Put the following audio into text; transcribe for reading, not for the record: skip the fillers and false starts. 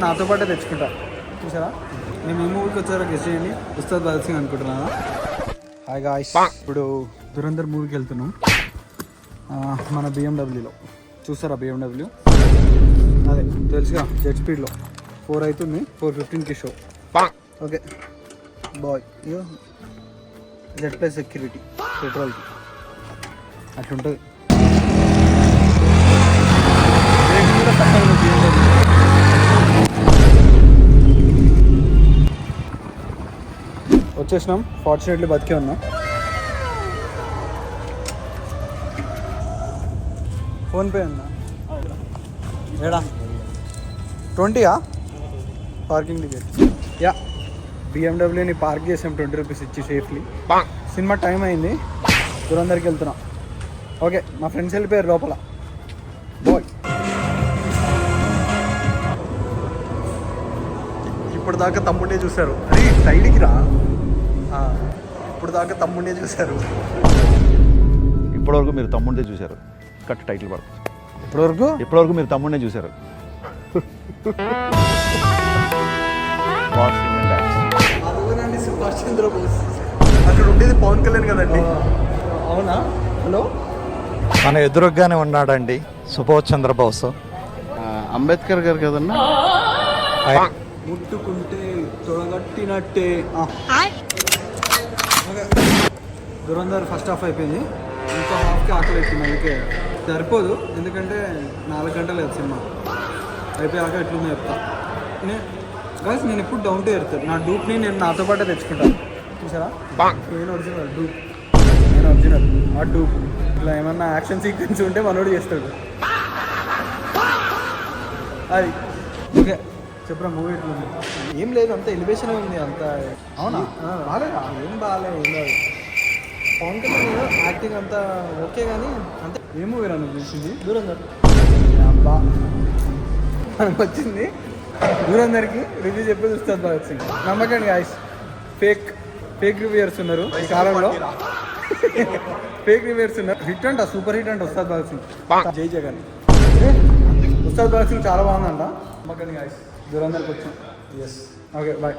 నాతో పాటే తెచ్చుకుంటా. చూసారా మేము ఈ మూవీకి వచ్చారో గెస్ట్ చేయండి. ఉస్తాద్ భగత్ సింగ్ అనుకుంటున్నాను. హాయ్ గాయ్స్, ఇప్పుడు దురంధర్ మూవీకి వెళ్తున్నాం మన BMW చూస్తారా? BMW అదే తెలుసుగా, జెట్ స్పీడ్లో 4 అవుతుంది, 4:15కి షో. Okay bye. జెడ్+ సెక్యూరిటీ పెట్రోల్కి అట్లుంటుంది. వచ్చేసినాం, ఫార్చునేట్లీ బతికే ఉన్నాం. ఫోన్పే ఉందా? ఏడా 20 పార్కింగ్ టికెట్. యా BMWని పార్క్ చేసాం 20 రూపీస్ ఇచ్చి సేఫ్లీ. సినిమా టైం అయింది, దురంధర్కి వెళ్తున్నాం. ఓకే మా ఫ్రెండ్స్ వెళ్ళిపోయారు లోపల. బాయ్. ఇప్పుడు దాకా తమ్ముడే చూశారు. అరే సైడ్కి రా. ఇప్పుడు దాకా తమ్ముడే చూశారు. ఇప్పటివరకు మీరు తమ్ముడే చూశారు. కట్ టైటిల్ పడుతుంది. ఇప్పటివరకు మీరు తమ్ముడే చూశారు. అదుగునండి సుభాష్ చంద్రబోస్. అక్కడ ఉండేది పవన్ కళ్యాణ్ కదండి. అవునా? హలో, మన ఎదురుగానే ఉన్నాడండి సుభాష్ చంద్రబోస్. అంబేద్కర్ గారు కదన్నా. ముట్టుకుంటే తొడగట్టినట్టే. దురంధర్ ఫస్ట్ హాఫ్ అయిపోయింది, ఇంకో హాఫ్కి ఆకలి అవుతుంది. అందుకే సరిపోదు, ఎందుకంటే 4 గంటలు లేదు సినిమా. అయిపోయాక ఎట్లుందో చెప్తా. నేను ఎప్పుడు డౌన్ టు ఎర్త్. నా డూప్ని నేను నాతో పాటే తెచ్చుకుంటాను. చూసారా? నేను ఒరిజినల్ డూప్, నేను ఒరిజినల్. ఆ డూప్ ఇట్లా ఏమన్నా యాక్షన్ సీక్వెన్స్ ఉంటే మనోడు చేస్తాడు. అది ఓకే. చెప్పరా మూవీ ఎట్లుంది? ఏం లేదు, అంత ఎలివేషన్ ఉంది అంత. అవునా? బాగాలేదా? ఏం బాగాలేదు, ఏం కాదు. పవన్ కళ్యాణ్ యాక్టింగ్ అంతా ఓకే, కానీ అంతే. ఏ మూవీ రా నువ్వు చూసింది? దురంధర్. అబ్బా మనకు వచ్చింది దురంధర్కి రివ్యూ చెప్పేది ఉస్తాద్ భగత్ సింగ్. నమ్మకండి గాయ్స్, ఫేక్ రివ్యూయర్స్ ఉన్నారు ఈ కాలంలో. ఫేక్ రివ్యూయర్స్ ఉన్నారు. హిట్ అంట, సూపర్ హిట్ అంట ఉస్తాద్ భగత్ సింగ్. జై జగన్. ఉస్తాద్ భగత్ సింగ్ చాలా బాగుందంట. నమ్మకండి గాయ్స్, దురంధర్కి వచ్చాం. Yes okay bye.